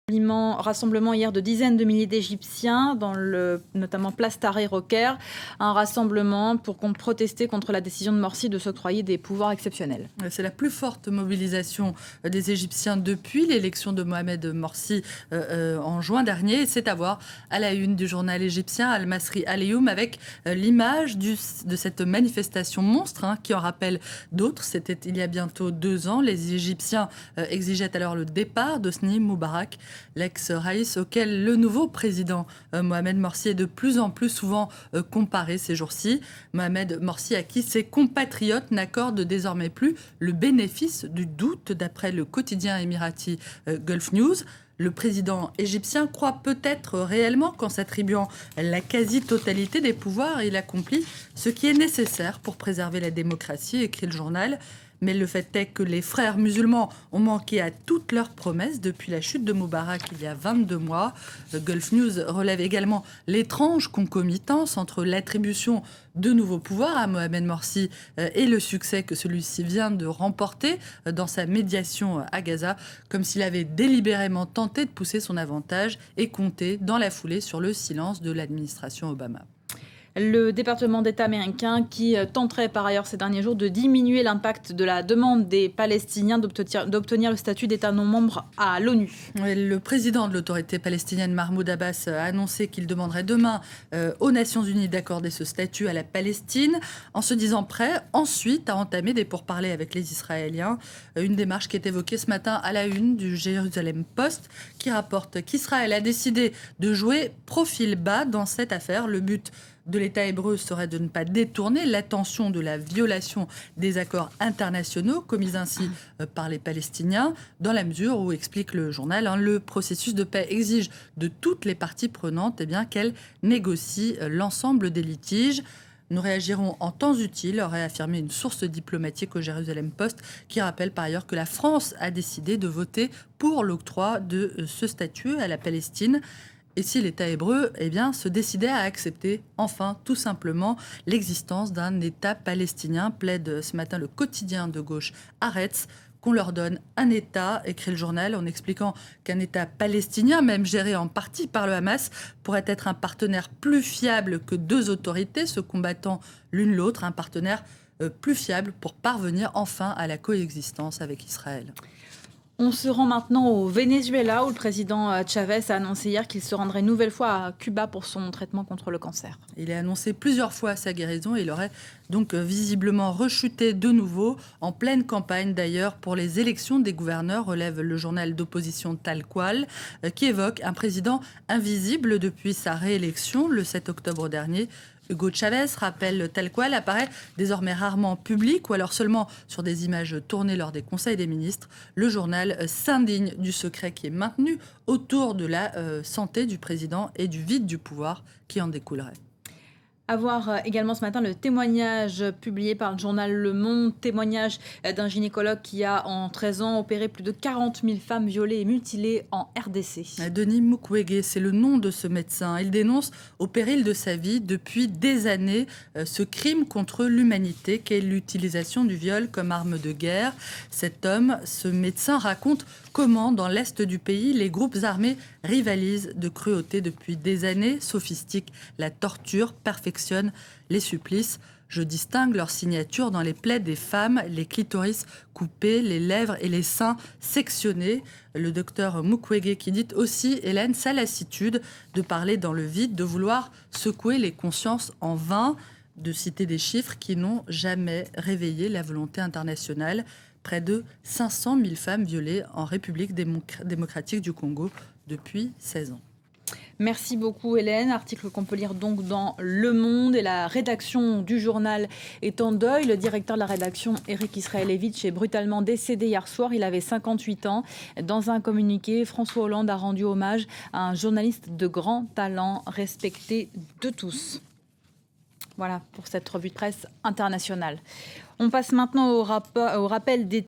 Rassemblement hier de dizaines de milliers d'Égyptiens, notamment place Tahrir au Caire, un rassemblement pour protester contre la décision de Morsi de s'octroyer des pouvoirs exceptionnels. C'est la plus forte mobilisation des Égyptiens depuis l'élection de Mohamed Morsi en juin dernier. C'est à voir à la une du journal égyptien Al-Masri Al-Youm avec l'image de cette manifestation monstre qui en rappelle d'autres. C'était il y a bientôt 2 ans. Les Égyptiens exigeaient alors le départ d'Hosni Moubarak, l'ex-raïs auquel le nouveau président Mohamed Morsi est de plus en plus souvent comparé ces jours-ci. Mohamed Morsi à qui ses compatriotes n'accordent désormais plus le bénéfice du doute, d'après le quotidien émirati Gulf News. Le président égyptien croit peut-être réellement qu'en s'attribuant la quasi-totalité des pouvoirs, il accomplit ce qui est nécessaire pour préserver la démocratie, écrit le journal. Mais le fait est que les frères musulmans ont manqué à toutes leurs promesses depuis la chute de Moubarak il y a 22 mois. Gulf News relève également l'étrange concomitance entre l'attribution de nouveaux pouvoirs à Mohamed Morsi et le succès que celui-ci vient de remporter dans sa médiation à Gaza, comme s'il avait délibérément tenté de pousser son avantage et compté dans la foulée sur le silence de l'administration Obama. Le département d'État américain qui tenterait par ailleurs ces derniers jours de diminuer l'impact de la demande des Palestiniens d'obtenir le statut d'État non-membre à l'ONU. Le président de l'autorité palestinienne, Mahmoud Abbas, a annoncé qu'il demanderait demain aux Nations Unies d'accorder ce statut à la Palestine, en se disant prêt ensuite à entamer des pourparlers avec les Israéliens. Une démarche qui est évoquée ce matin à la une du Jérusalem Post, qui rapporte qu'Israël a décidé de jouer profil bas dans cette affaire. Le but de l'État hébreu serait de ne pas détourner l'attention de la violation des accords internationaux commis ainsi par les Palestiniens, dans la mesure où, explique le journal, le processus de paix exige de toutes les parties prenantes qu'elles négocient l'ensemble des litiges. Nous réagirons en temps utile, aurait affirmé une source diplomatique au Jérusalem Post, qui rappelle par ailleurs que la France a décidé de voter pour l'octroi de ce statut à la Palestine. Et si l'État hébreu se décidait à accepter enfin tout simplement l'existence d'un État palestinien, plaide ce matin le quotidien de gauche Haaretz, qu'on leur donne un État, écrit le journal, en expliquant qu'un État palestinien, même géré en partie par le Hamas, pourrait être un partenaire plus fiable que 2 autorités se combattant l'une l'autre, un partenaire plus fiable pour parvenir enfin à la coexistence avec Israël. On se rend maintenant au Venezuela, où le président Chavez a annoncé hier qu'il se rendrait une nouvelle fois à Cuba pour son traitement contre le cancer. Il a annoncé plusieurs fois sa guérison et il aurait donc visiblement rechuté de nouveau, en pleine campagne d'ailleurs pour les élections des gouverneurs, relève le journal d'opposition Tal Qual, qui évoque un président invisible depuis sa réélection le 7 octobre dernier. Hugo Chavez, rappelle Tal Qual, apparaît désormais rarement public ou alors seulement sur des images tournées lors des conseils des ministres. Le journal s'indigne du secret qui est maintenu autour de la santé du président et du vide du pouvoir qui en découlerait. À voir également ce matin le témoignage publié par le journal Le Monde, témoignage d'un gynécologue qui a en 13 ans opéré plus de 40 000 femmes violées et mutilées en RDC. Denis Mukwege, c'est le nom de ce médecin. Il dénonce au péril de sa vie depuis des années ce crime contre l'humanité qu'est l'utilisation du viol comme arme de guerre. Cet homme, ce médecin, raconte comment dans l'est du pays, les groupes armés rivalisent de cruauté depuis des années, sophistiquent la torture, perfectionnent les supplices. Je distingue leurs signatures dans les plaies des femmes, les clitoris coupés, les lèvres et les seins sectionnés. Le docteur Mukwege qui dit aussi, Hélène, sa lassitude de parler dans le vide, de vouloir secouer les consciences en vain, de citer des chiffres qui n'ont jamais réveillé la volonté internationale. Près de 500 000 femmes violées en République démocratique du Congo depuis 16 ans. Merci beaucoup Hélène, article qu'on peut lire donc dans Le Monde, et la rédaction du journal est en deuil. Le directeur de la rédaction, Eric Israelevitch, est brutalement décédé hier soir, il avait 58 ans. Dans un communiqué, François Hollande a rendu hommage à un journaliste de grand talent, respecté de tous. Voilà pour cette revue de presse internationale. On passe maintenant au rappel des